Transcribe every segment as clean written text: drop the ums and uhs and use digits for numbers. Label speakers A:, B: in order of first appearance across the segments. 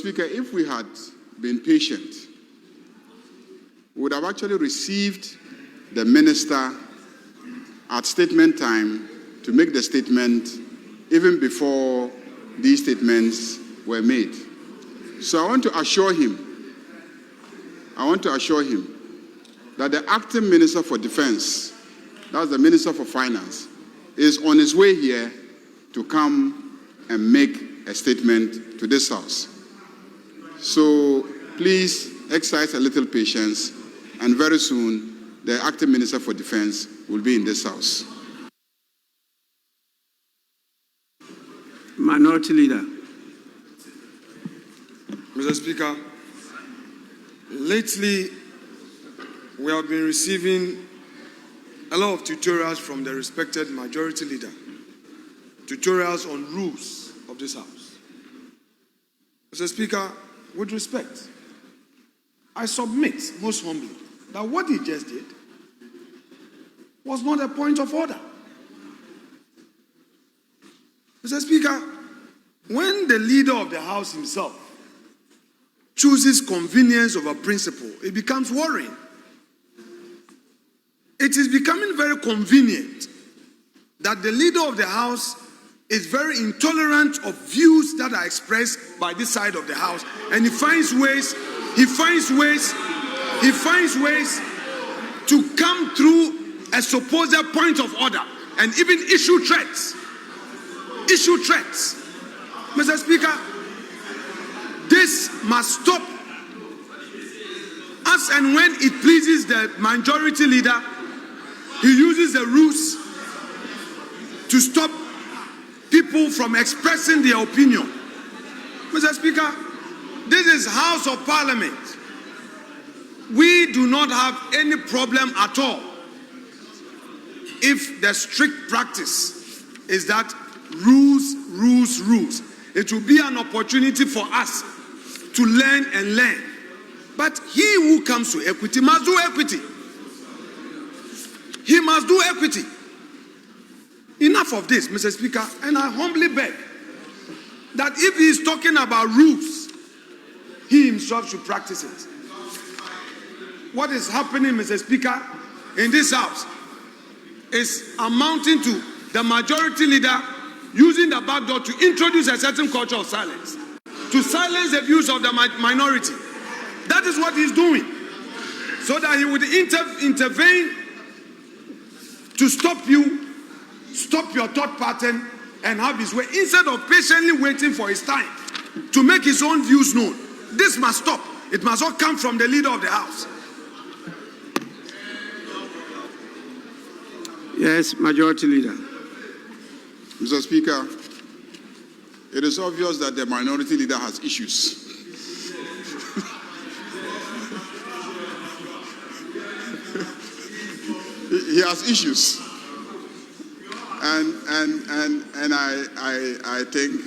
A: Speaker, if we had been patient, we would have actually received the minister at statement time to make the statement even before these statements were made. So I want to assure him that the acting Minister for Defense, that's the Minister for Finance, is on his way here to come and make a statement to this House. So please exercise a little patience, and very soon the acting Minister for Defense will be in this House.
B: Minority Leader.
C: Mr. Speaker, lately we have been receiving a lot of tutorials from the respected Majority Leader, tutorials on rules of this House. Mr. Speaker, with respect, I submit most humbly that what he just did was not a point of order. Mr. Speaker, when the leader of the House himself chooses convenience over principle, it becomes worrying. It is becoming very convenient that the leader of the House is very intolerant of views that are expressed by this side of the House, and he finds ways to come through a supposed point of order and even issue threats. Mr. Speaker, this must stop. As and when it pleases the Majority Leader, he uses the rules to stop people from expressing their opinion. Mr. Speaker, this is House of Parliament. We do not have any problem at all if the strict practice is that rules. It will be an opportunity for us to learn and learn. But he who comes to equity must do equity. He must do equity. Enough of this, Mr. Speaker, and I humbly beg that if he is talking about rules, he himself should practice it. What is happening, Mr. Speaker, in this House is amounting to the Majority Leader using the back door to introduce a certain culture of silence, to silence the views of the minority. That is what he's doing, so that he would intervene to stop your thought pattern and have his way, instead of patiently waiting for his time to make his own views known. This must stop. It must all come from the leader of the House.
B: Yes, Majority Leader.
A: Mr. Speaker, it is obvious that the Minority Leader has issues. He has issues. And I think,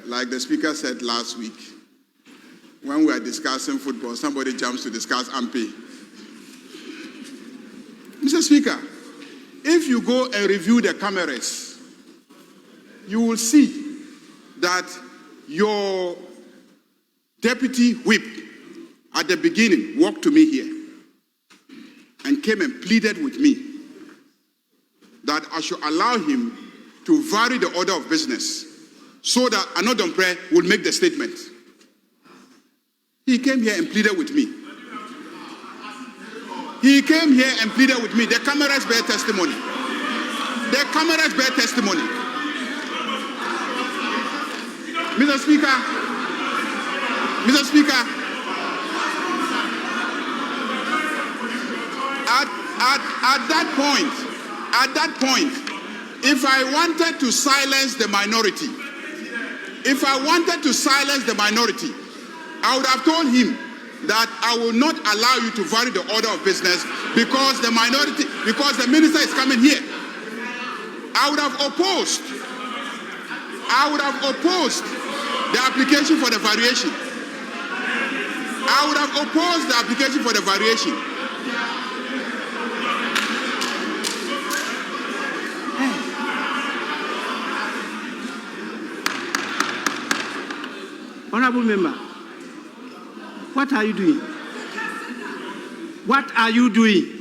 A: like the Speaker said last week, when we were discussing football, somebody jumps to discuss Ampe. Mr. Speaker, if you go and review the cameras, you will see that your deputy whip at the beginning walked to me here and came and pleaded with me that I should allow him to vary the order of business so that Anodompre will make the statement. He came here and pleaded with me. He came here and pleaded with me. The cameras bear testimony. The cameras bear testimony. Mr. Speaker, at that point, if I wanted to silence the minority, I would have told him that I will not allow you to vary the order of business because the minister is coming here. I would have opposed the application for the variation.
B: Honorable member, what are you doing? What are you doing?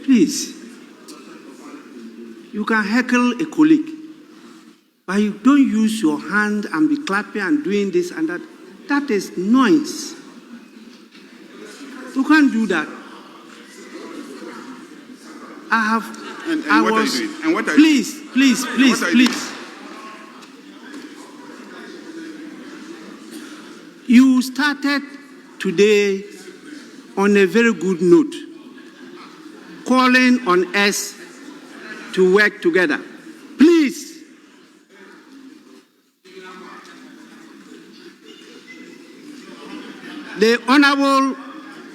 B: Please, you can heckle a colleague, but you don't use your hand and be clapping and doing this and that. That is noise. You can't do that.
A: What are you doing? And what are
B: please,
A: you
B: please, please, please. You started today on a very good note, calling on us to work together. Please. The Honorable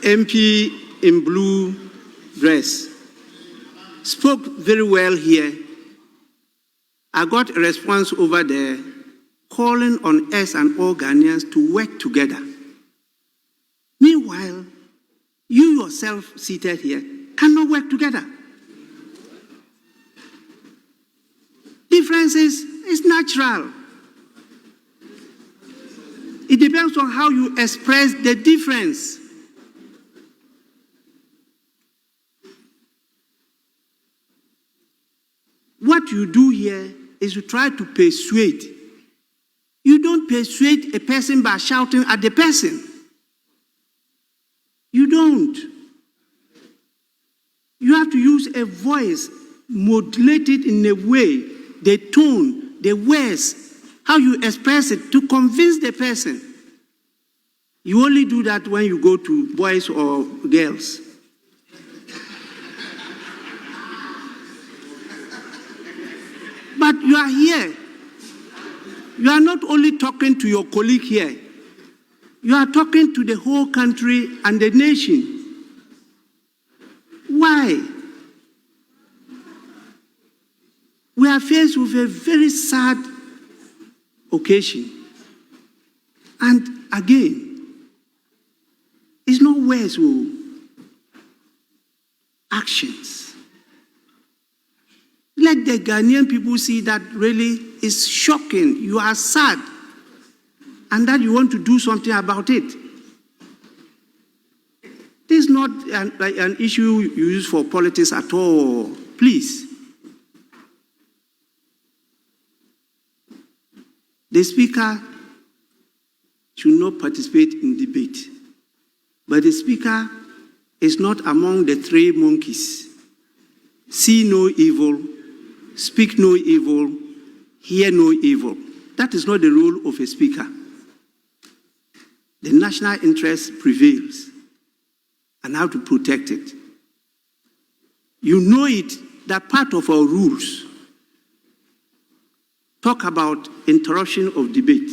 B: MP in blue dress spoke very well here. I got a response over there calling on us and all Ghanaians to work together. Meanwhile, you yourself seated here cannot work together. Differences is natural. It depends on how you express the difference. What you do here is you try to persuade. You don't persuade a person by shouting at the person. You don't. You have to use a voice modulated in a way, the tone, the words, how you express it to convince the person. You only do that when you go to boys or girls. But you are here. You are not only talking to your colleague here. You are talking to the whole country and the nation. Why? We are faced with a very sad occasion. And again, it's not words or actions. Let the Ghanaian people see that really is shocking. You are sad. And that you want to do something about it. This is not an issue you use for politics at all. Please. The speaker should not participate in debate. But the speaker is not among the three monkeys. See no evil, speak no evil, hear no evil. That is not the role of a speaker. The national interest prevails, and how to protect it. You know it, that part of our rules talk about interruption of debate.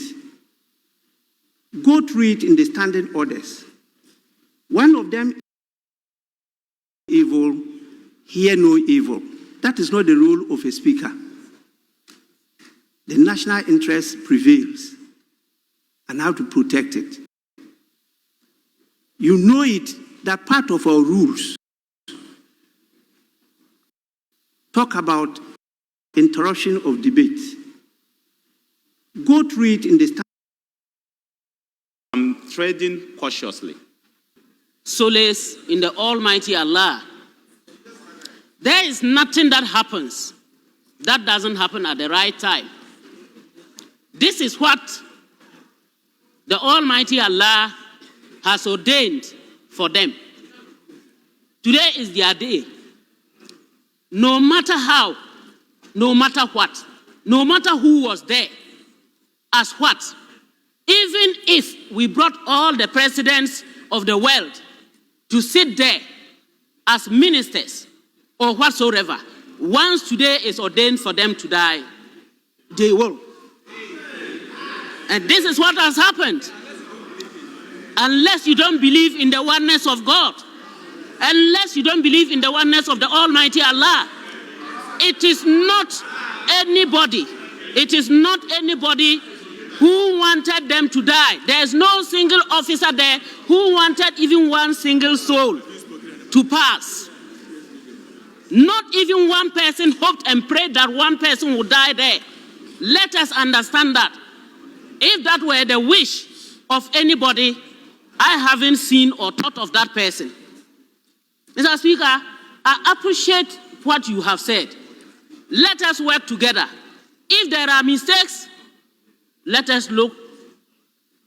B: Go through it in the standing orders. One of them, evil, hear no evil. That is not the role of a speaker. The national interest prevails, and how to protect it. You know it, that part of our rules talk about interruption of debate. Go through it in the
D: I'm treading cautiously. Solace in the Almighty Allah. There is nothing that happens that doesn't happen at the right time. This is what the Almighty Allah has ordained for them. Today is their day. No matter how, no matter what, no matter who was there, as what, even if we brought all the presidents of the world to sit there as ministers or whatsoever, once today is ordained for them to die, they will. And this is what has happened. Unless you don't believe in the oneness of God, unless you don't believe in the oneness of the Almighty Allah, it is not anybody who wanted them to die. There's no single officer there who wanted even one single soul to pass. Not even one person hoped and prayed that one person would die there. Let us understand that. If that were the wish of anybody, I haven't seen or thought of that person. Mr. Speaker, I appreciate what you have said. Let us work together. If there are mistakes, let us look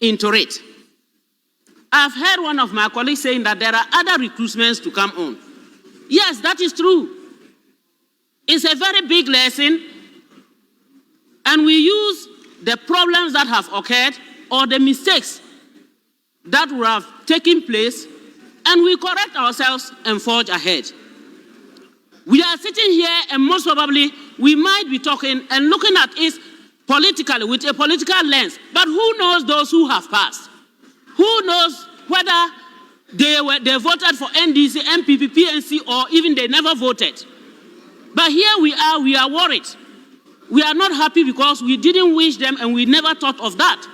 D: into it. I've heard one of my colleagues saying that there are other recruitments to come on. Yes, that is true. It's a very big lesson, and we use the problems that have occurred or the mistakes that would have taken place, and we correct ourselves and forge ahead. We are sitting here, and most probably we might be talking and looking at it politically, with a political lens. But who knows those who have passed? Who knows whether they voted for NDC, MPP, PNC, or even they never voted? But here we are worried. We are not happy because we didn't wish them and we never thought of that.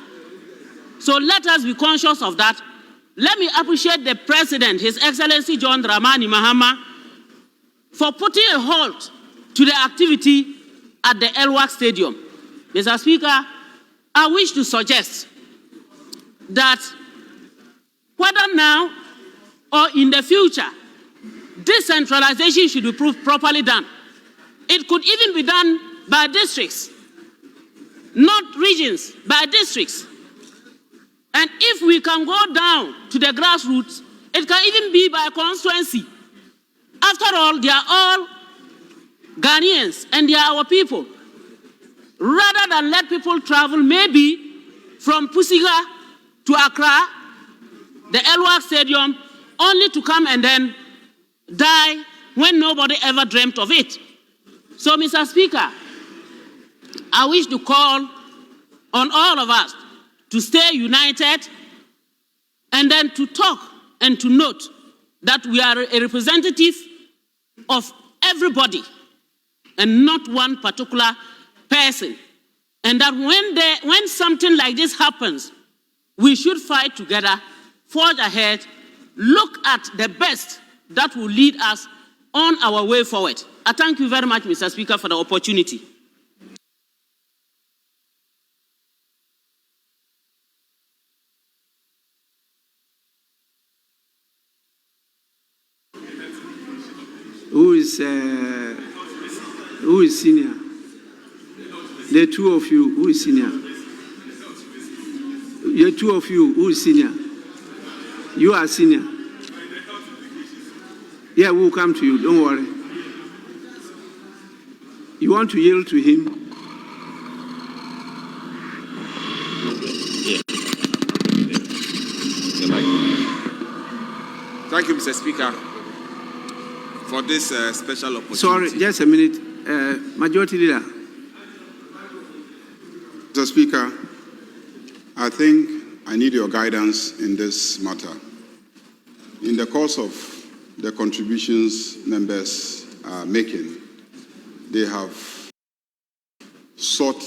D: So let us be conscious of that. Let me appreciate the President, His Excellency John Dramani Mahama, for putting a halt to the activity at the Elwak Stadium. Mr. Speaker, I wish to suggest that whether now or in the future, decentralization should be properly done. It could even be done by districts, not regions, by districts. And if we can go down to the grassroots, it can even be by constituency. After all, they are all Ghanaians and they are our people. Rather than let people travel maybe from Pusiga to Accra, the Elwak Stadium, only to come and then die when nobody ever dreamt of it. So, Mr. Speaker, I wish to call on all of us to stay united and then to talk and to note that we are a representative of everybody and not one particular person. And that when something like this happens, we should fight together, forge ahead, look at the best that will lead us on our way forward. I thank you very much, Mr. Speaker, for the opportunity.
B: Who is senior? The two of you, who is senior? The two of you, who is senior? You are senior. Yeah, we'll come to you, don't worry. You want to yield to him?
A: Thank you, Mr. Speaker, for this special opportunity.
B: Sorry, just a minute. Majority Leader.
A: Mr. Speaker, I think I need your guidance in this matter. In the course of the contributions members are making, they have sought